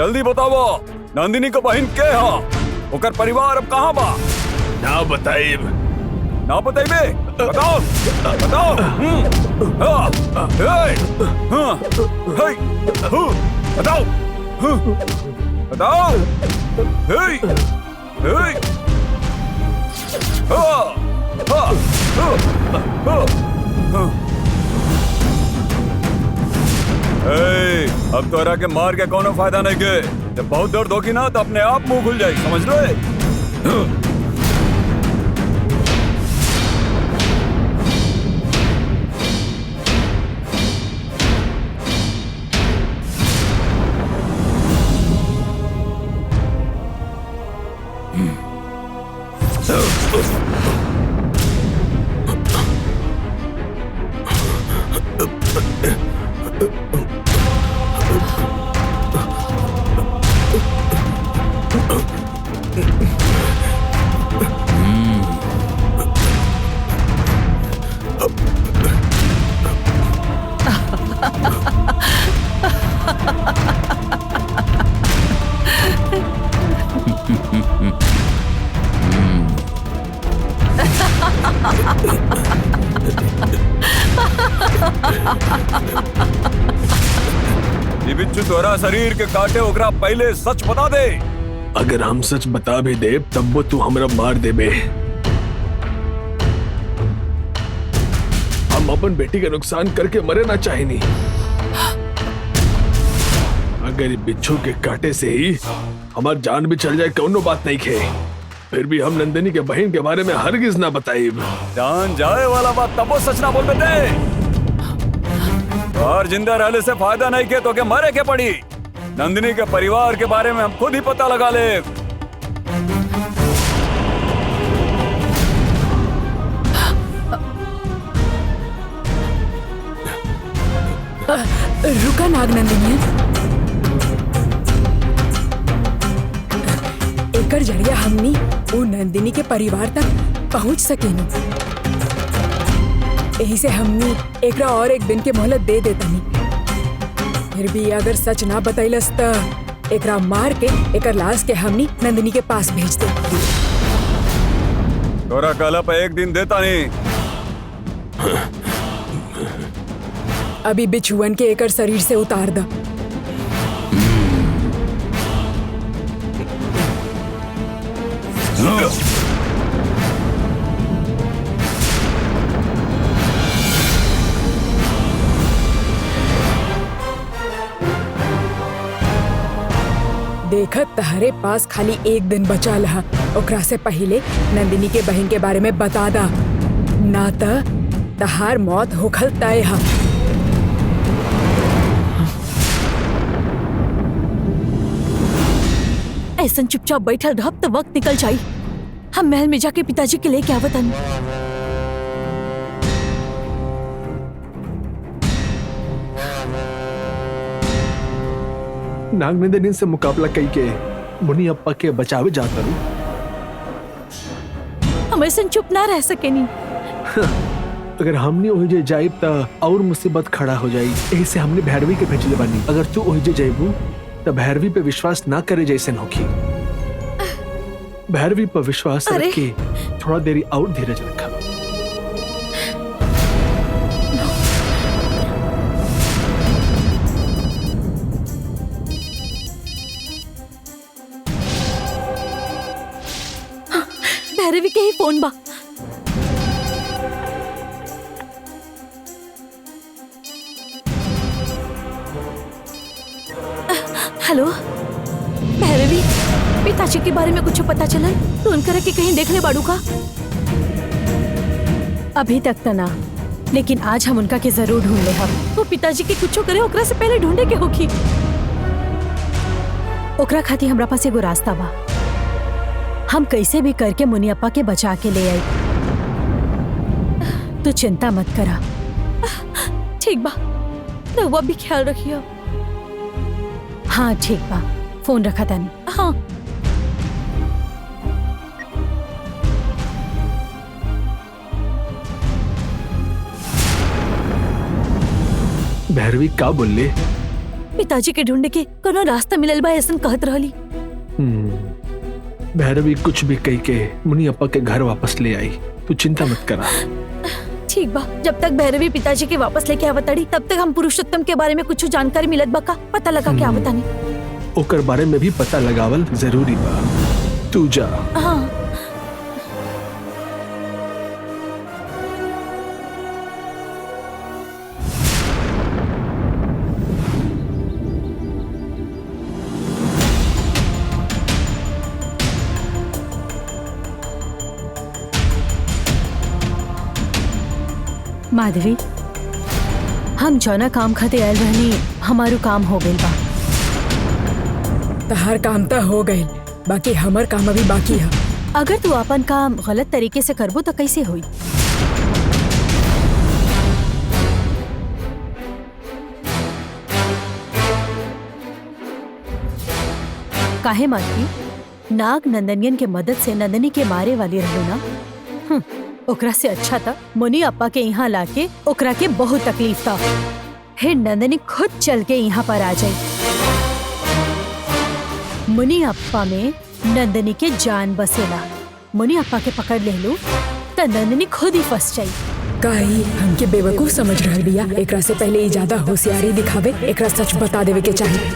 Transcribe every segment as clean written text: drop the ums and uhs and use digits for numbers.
जल्दी बताओ, नंदिनी को बहन के हा? ओकर परिवार अब कहाँ बा? ना बताइब। ना बताइबे? बताओ बताओ। बताओ बताओ। अब तोरा के मार के कोनो फायदा नहीं के। जब बहुत दर्द होगी ना तो अपने आप मुंह खुल जाए, समझ लो। ये बिच्छू तोरा शरीर के काटे ओकरा पहले सच बता दे। अगर हम सच बता भी दे तब वो तू हमरा मार देबे। हम अपन बेटी का नुकसान करके मरे ना चाहेनी। अगर बिच्छू के काटे से ही हमार जान भी चल जाए कौनो बात नहीं खे, फिर भी हम नंदिनी के बहन के बारे में हरगिज ना बताइब। जान जाए वाला बात तब वो सच ना बोल बेटे। और जिंदा रहने से फायदा नहीं के तो के मरे के पड़ी। नंदिनी के परिवार के बारे में हम खुद ही पता लगा ले। रुका नागनंदिनी, एकर जरिया हमनी वो नंदिनी के परिवार तक पहुंच सकेनी। यही से हमनी एकरा और एक दिन के मोहलत दे देतनी। फिर भी अगर सच ना बतैलस त एकरा मार के एकर लाश के हमनी नंदिनी के पास भेज दे। तोरा कहला पे एक दिन देता नहीं। अभी बिछुअन के एकर शरीर से उतार द। देखत तहरे पास खाली एक दिन बचा रहा। ओकरा से पहले नंदिनी के बहन के बारे में बता दा, ना त तहार मौत होखल तय है। ऐसा चुपचाप बैठल रहब तो वक्त निकल जाई। हम महल में जाके पिताजी के लेके आवतन। नागनंदिनी से मुकाबला कई के मुनि अप्पा के बचावे जाता रू। हम ऐसा चुप ना रह सके नहीं। अगर हमने ओहिजे जाइब त और मुसीबत खड़ा हो जाई। यही से हमने भैरवी के भेजले बानी। अगर तू ओहिजे जाइबू त भैरवी पे विश्वास ना करे जैसे होखी। भैरवी पर विश्वास रख के थोड़ा देरी और धीरज रखा। भैरवी के ही फोन बा। हेलो भैरवी, पिताजी के बारे में कुछ पता चलन? तो उनकर के कहीं देख ले बाड़ू का? अभी तक तो ना, लेकिन आज हम उनका के जरूर ढूंढ ले। हम वो पिताजी के कुछ करे ओकरा से पहले ढूंढे के होखी। ओकरा खाती हमरा पास एगो रास्ता बा। हम कैसे भी करके मुनियप्पा के बचा के ले आई। तू चिंता मत करा। ठीक बा, रहुआ भी ख्याल रखियो। हाँ ठीक बा, फोन रखा तनी। हाँ। भैरवी का बोले? पिताजी के ढूंढे के कोनो रास्ता मिलल बा ऐसन कहत रहली। भैरवी कुछ भी कह के मुनियप्पा के घर वापस ले आई, तू चिंता मत करा। ठीक बा, जब तक भैरवी पिताजी के वापस लेके आवताड़ी तब तक हम पुरुषोत्तम के बारे में कुछ जानकारी मिलत बा का पता लगा के आवतानी। ओकर बारे में भी पता लगावल जरूरी बा, तू जा। हाँ। माधवी, हम जौना काम खातिर आयल रहनी हमारू काम हो गइल बा। तहार काम तो हो गइल, बाकी हमर काम अभी बाकी है। अगर तू अपन काम गलत तरीके से करबो तो कैसे हुई? काहे माधवी, नाग नंदनियन के मदद से नंदनी के मारे वाली रहलो ना। ओकरा से अच्छा था मुनि अप्पा के यहाँ लाके ओकरा के बहुत तकलीफ था। फिर नंदनी खुद चल के यहाँ पर आ जाई। मुनि अप्पा में नंदनी के जान बसेला। मुनि अप्पा के पकड़ ले लो तो नंदनी खुद ही फंस जाई। काहे हमके बेवकूफ समझ रहल बिया? एकरा से पहले ज्यादा होशियारी दिखावे, एकरा सच बता देवे के चाहिए।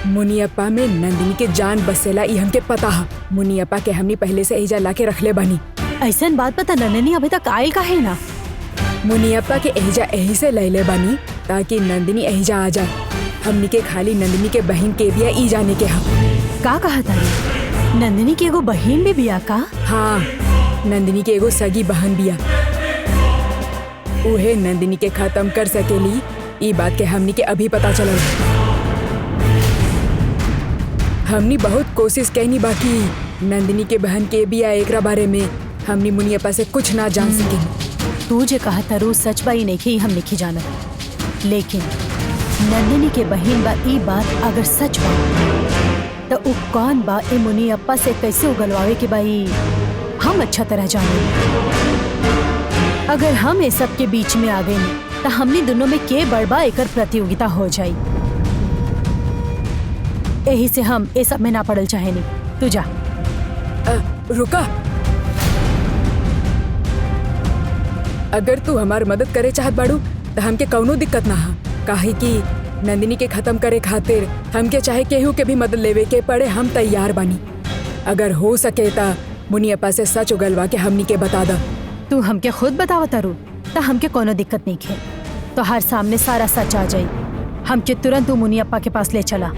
मुनियप्पा में नंदिनी के जान बसेला ई हमके पता है। मुनियप्पा के हमनी पहले से एहिजा लाके रखले बानी। ऐसन बात पता नंदनी अभी तक आयल का है ना। मुनियप्पा के एहिजा एही से लैले बानी ताकि नंदिनी एहिजा आ जाए। हमनी के खाली नंदिनी के बहन के बिया ई जाने के हम। का कहा था नंदिनी की एगो बहन भी बिया का? हाँ, नंदिनी के एगो सगी बहन बिया। उहे नंदिनी के खत्म कर सकेली ई बात के हमनी के अभी पता चलल। हमनी बहुत कोशिश कैनी बाकी नंदिनी के बहन के बिया एकरा बारे में हमनी मुनियप्पा से कुछ ना जान सकेली। तू जे कहा था रोज सच बाई नहीं हम नहीं जानत, लेकिन नंदिनी के बहन बा ई बात अगर सच बा तो उ कौन बा ए मुनियप्पा से कैसे उगलवावे के बाई हम अच्छा तरह जाने। अगर हम ये सब के बीच में आ गए तो हमनी दोनों में के बड़बा एकर प्रतियोगिता हो जाई। यही से हम ये सब में ना पड़ल चाहे नहीं। तू जा। रुका, अगर तू हमार मदद करे चाहत बाड़ू तो हमके कौनो दिक्कत ना है। काहे कि नंदिनी के खत्म करे खातिर हमके चाहे केहू के भी मदद लेवे के पड़े हम तैयार बानी। अगर हो सके ता मुनियप्पा से सच उगलवा के हमनी के बता दा। तू हमके खुद बतावा तारू तो हमके कोनो दिक्कत नहीं है। तो हर सामने सारा सच आ जाई। हमके तुरंत तू मुनियप्पा के पास ले चला।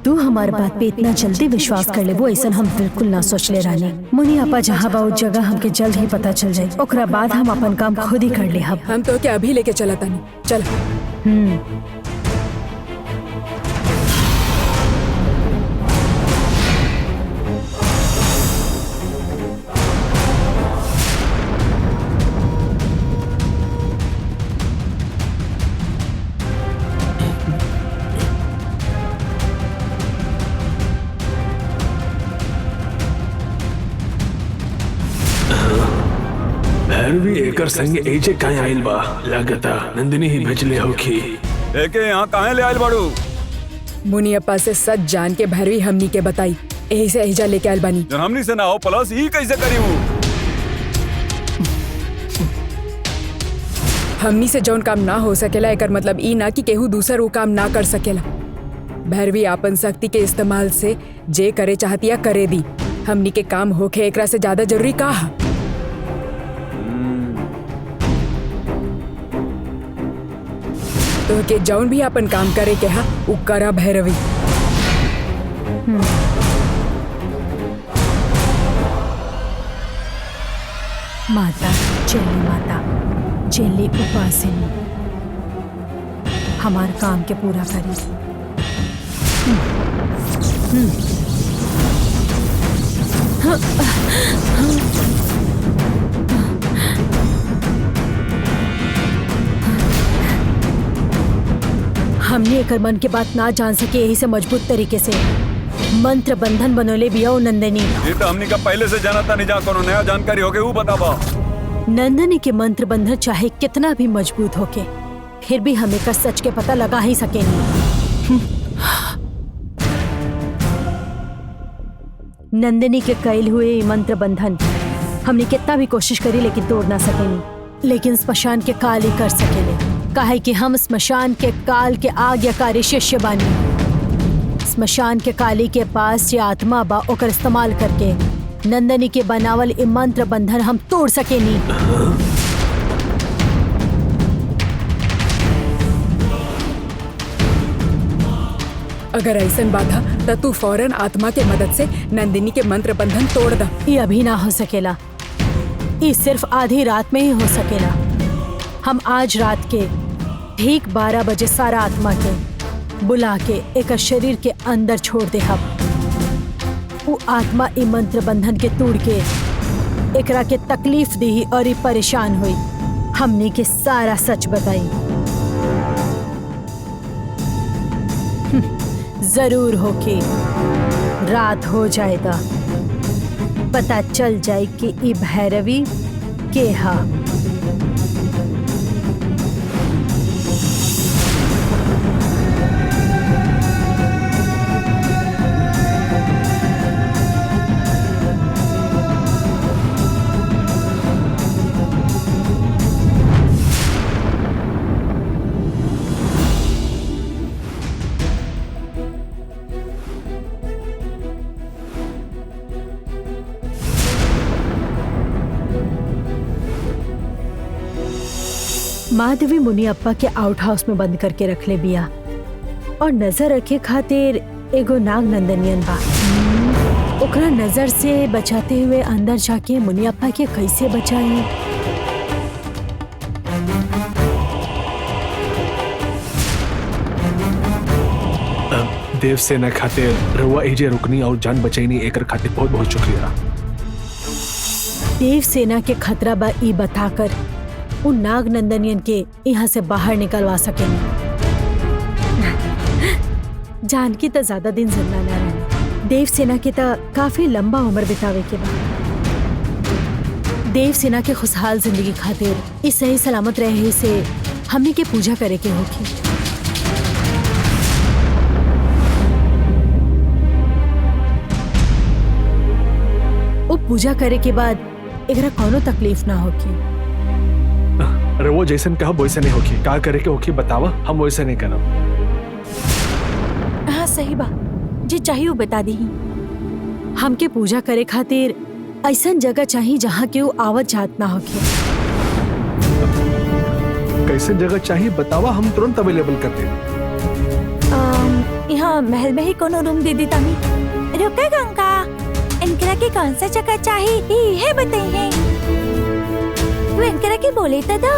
तू हमारे बात पे इतना जल्दी विश्वास कर ले वो ऐसा हम बिल्कुल ना सोच ले रानी। मुनियप्पा जहाँ बा उस जगह हमके जल्द ही पता चल जाए। ओकरा बाद हम अपन काम खुद ही कर ले। हम तो क्या अभी लेके चला तानी। चल। भैरवी एकर संगे एजे काहे आइल बा? लागता नंदिनी ही भेजले होखी। एके यहाँ काहे ले आइल बाड़ू? मुनियप्पा से सच जान के भैरवी हमनी के बताई, यही से एहिजा लेके आइल बानी। जन हमनी से ना हो प्लस ई कैसे करी हूँ? हमनी से जौन काम ना हो सकेला एकर मतलब ई ना कि केहू दूसर वो काम ना कर सकेला। भैरवी आपन शक्ति के इस्तेमाल से जे करे चाहतिया करे दी। हमनी के काम होखे एकरा से ज्यादा जरूरी का है? तो के जौन भी अपन काम करे के हा उ करा भैरवी। माता चेली, माता चेली उपासिनी हमार काम के पूरा करी। हमने एकर मन के बात ना जान सके, यही से मजबूत तरीके से मंत्र बंधन बनोले बिया नंदिनी। ये तो हमनी का पहले से जाना था, नहीं जा कोनो नया जानकारी होगे वो बताबा। नंदिनी के मंत्र बंधन चाहे कितना भी मजबूत होके फिर भी हमें का सच के पता लगा ही सकेनी। नंदिनी के कैल हुए ये मंत्र बंधन हमने कितना भी कोशिश करी लेकिन तोड़ ना सकेनी, लेकिन स्मशान के काल ही कर सकेले। काहे कि हम स्मशान के काल के आज्ञाकारी शिष्य बानी। स्मशान के काली के पास जे आत्मा बा ओकर इस्तेमाल करके नंदिनी के बनावल ये मंत्र बंधन हम तोड़ सकेनी। अगर ऐसन बाधा तो तू फौरन आत्मा के मदद से नंदिनी के मंत्र बंधन तोड़ दा। ये अभी ना हो सकेला, ये सिर्फ आधी रात में ही हो सकेला। हम आज रात के ठीक 12 बजे सारा आत्मा के बुला के एक शरीर के अंदर छोड़ दे। हम वो आत्मा ई मंत्र बंधन के तोड़ के एकरा के तकलीफ दी और ये परेशान हुई, हमने के सारा सच बताई। जरूर हो कि रात हो जाएगा, पता चल जाए कि ई भैरवी के हा। माधवी मुनियप्पा के आउट हाउस में बंद करके रख ले बिया और नजर रखे खातिर एगो नाग नंदनियन बा। ओकरा नजर से बचाते हुए अंदर जाके मुनियप्पा के कैसे बचाई। देव सेना खातिर रउआ एजे रुकनी और जान बचैनी एकर खातिर बहुत बहुत शुक्रिया। देव सेना के खतरा बा ई बताकर उन नाग नंदनियन के यहाँ से बाहर निकलवा सकेंगे। जानकी तो ज्यादा दिन जिंदा ना रहे, देव सेना की तो काफी लंबा उम्र बितावे के बाद देव सेना के खुशहाल जिंदगी खातिर इस सही सलामत रहे से हमने के पूजा करे के होगी। वो पूजा करे के बाद एकरा कोनो तकलीफ ना होगी। अरे वो जैसन कहा वैसे नहीं होगी, का करे के होगी बतावा, हम वैसे नहीं करब। हाँ सही बा, जे चाहिए वो बता दी। हमके पूजा करे खातिर ऐसन जगह चाहिए जहाँ के वो आवत जात ना होगी। कैसे जगह चाहिए बतावा, हम तुरंत अवेलेबल कर दे। यहाँ महल में ही कोनो रूम दे दी तानी। रुके गंगा, इनकरा के कौन सा जगह चाहिए ये बताइए। तू इनकरा के बोले तो दो।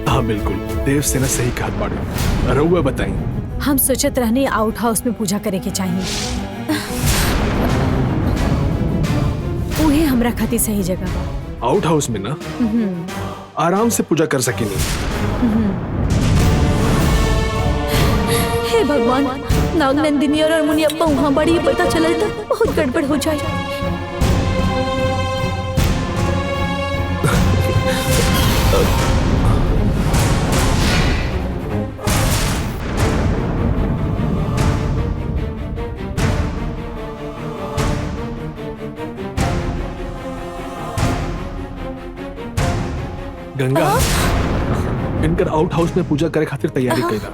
हाँ बिल्कुल, देव सेना सही कहत बाड़ू, रउआ बताई। हम सोचत रहने आउट हाउस में पूजा करे के चाहिए, उहे हमरा खातिर सही जगह बा। आउट हाउस में ना आराम से पूजा कर सकेनी। हे भगवान, नाग नंदिनी और मुनियप्पा वहाँ बड़ी पता चला तो बहुत गड़बड़ हो जाए। गंगा, इनकर आउट हाउस में पूजा करे खातिर तैयारी कईला।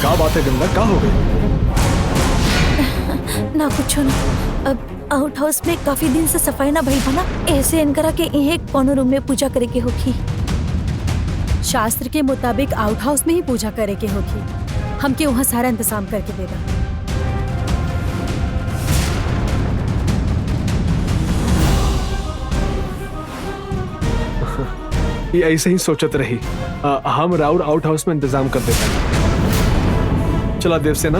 क्या बात है गंगा, क्या हो गई? ना कुछ ना, अब आउट हाउस में काफी दिन से सफाई ना भई बना, ऐसे इनकरा के यही कोनो रूम में पूजा करे के होगी। शास्त्र के मुताबिक आउट हाउस में ही पूजा करे के होगी। हमके वहाँ सारा इंतजाम करके देगा। ये ऐसे ही सोचत रही। हम राउर आउट हाउस में इंतजाम कर देते हैं। चला देव सेना।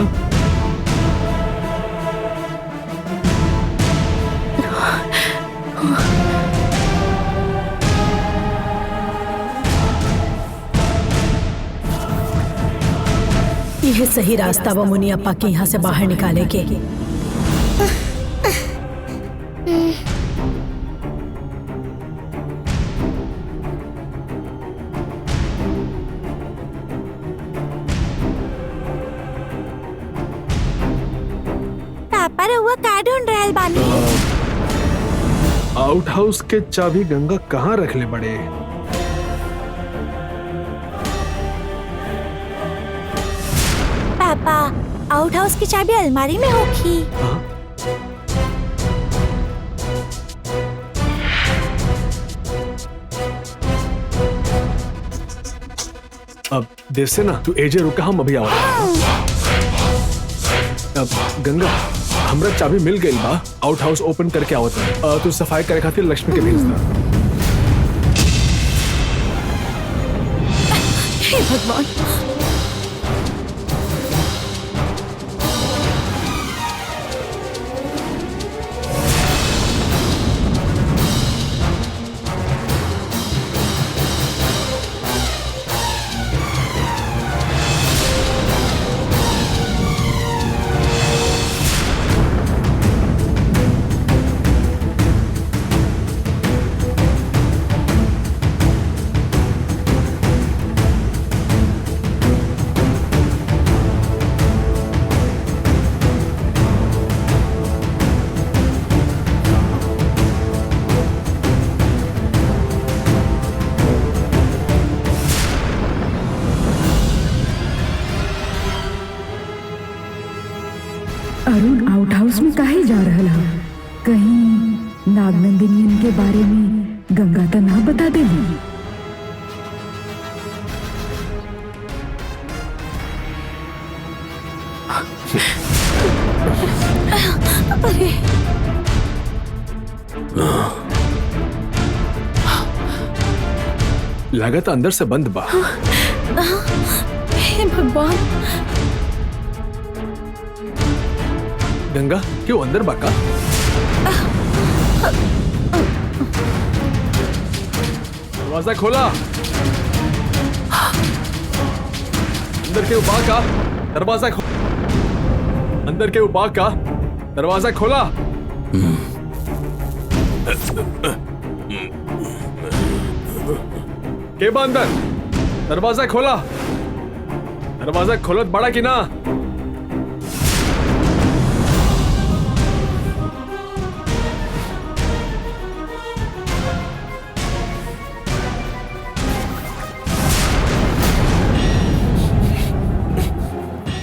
यह सही रास्ता वो मुनियप्पा के यहाँ से बाहर निकाले के। अरे वो का ढूंढ रहल बानी? आउट हाउस के चाबी गंगा कहाँ रख ले बड़े? पापा, आउट हाउस की चाबी अलमारी में होगी। हाँ? अब देर से ना तू एजे रुका, हम अभी आओ। अब गंगा हमरा चाबी मिल गई बा, आउट हाउस ओपन करके आवत है। तू सफाई करे खातिर लक्ष्मी के भेजना। हे भगवान, अरुण आउट हाउस में काहे जा रहल है? कहीं नागनंदिनी के बारे में गंगा तो ना बता देली? अरे लागत अंदर से बंद बा। हे भगवान, गंगा क्यों अंदर बाका? दरवाजा खोला। अंदर के बाका दरवाजा अंदर के बाका दरवाजा खोला। के बा अंदर? दरवाजा खोला। दरवाजा खोलत बड़ा की ना?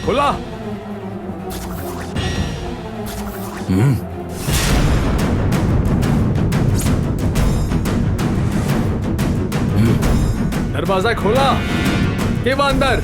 खोला। दरवाजा खोला। के बा अंदर?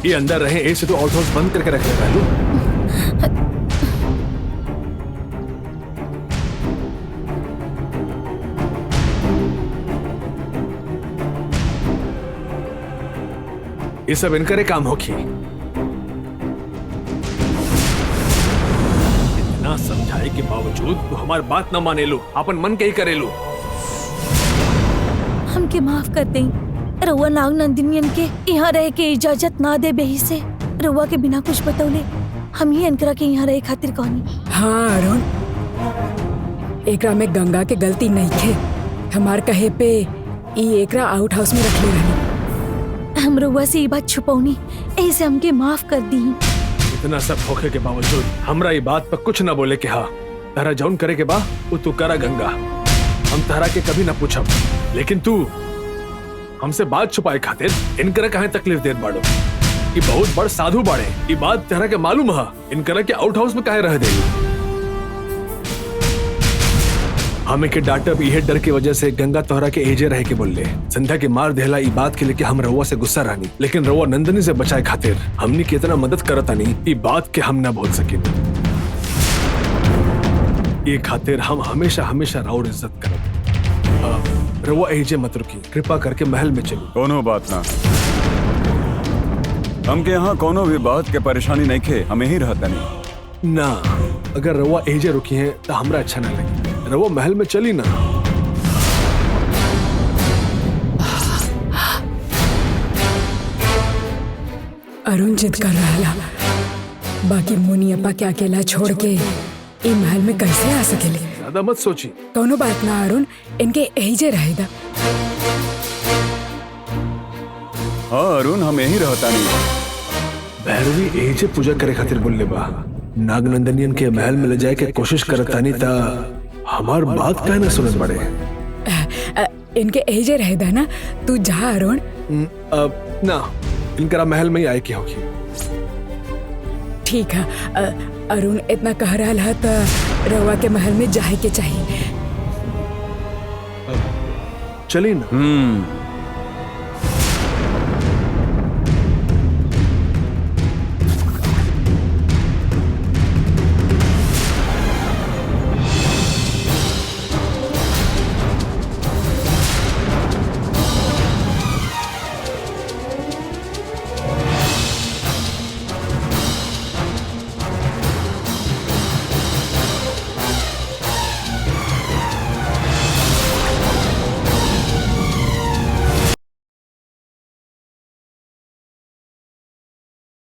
ये अंदर रहे, ऐसे तो आउट हाउस बंद करके रख लेगा लू। ये सब इनकरे काम होगी। इतना समझाए के बावजूद तो हमारी बात न माने लो, अपन मन के ही करे लो। हमके माफ कर दें। रउआ नाग नंदिनियन के यहाँ रहे के इजाजत ना दे बेही से रउआ के बिना कुछ बतौले हम ही इनकरा के यहाँ रहे खातिर कहनी। हाँ अरुण, एकरा में गंगा के गलती नहीं थे। हमार कहे पे ई एकरा आउट हाउस में रख ले रही। हम रउआ से ये बात छुपौनी, ऐसे हमके माफ कर दी। इतना सब होखे के बावजूद हमरा ये बात पर कुछ न बोले के हाँ तारा जौन करे के बा वो तू करा गंगा। हम तारा के कभी न पूछब, लेकिन तू हमसे बात छुपाए खातिर इनकरा कहे तकलीफ देत बाड़ो। ये बहुत बड़ साधु बाड़े, ये बात तारा के मालूम है। इनकरा के आउट हाउस में काहे रह दे? हमें के डांटब इहे डर की वजह से गंगा तोहरा के एजे रहे के बोले। संध्या के मार देहला ई बात के लेके हम रउआ से गुस्सा रहनी, लेकिन रउआ नंदनी से बचाए खातिर हमनी के इतना मदद करतानी ई बात के हम ना भूल सके। ये खातिर हम हमेशा हमेशा राउर इज्जत करब। रउआ एजे मत रुकी, कृपा करके महल में चलो। दोनों बात ना हमके यहाँ कोनो भी बात के परेशानी नहीं खे, हम यही रहता नहीं। ना अगर रवा एजे रुकी है तो हमरा अच्छा ना लगे। रवा महल में चली ना। अरुण जिद कर रहा, बाकी मुनियप्पा के अकेला छोड़ के ई महल में कैसे आ सकेले। ज्यादा मत सोची। कौनो बात ना अरुण, इनके एहिजे रहेगा। हाँ अरुण, हम यही रहता नहीं। भैरवी एजे पूजा करे खातिर बोलले बा। नागनंदनियन के महल में ले जाए के कोशिश करता नहीं ता हमार बात काहे ना सुनत बड़े। इनके एहिजे रहेगा ना, तू जा अरुण। ना इनकरा महल में ही आए की होगी। ठीक है, अरुण इतना कह रहा है तो रवा के महल में जाए के चाहिए। चली ना।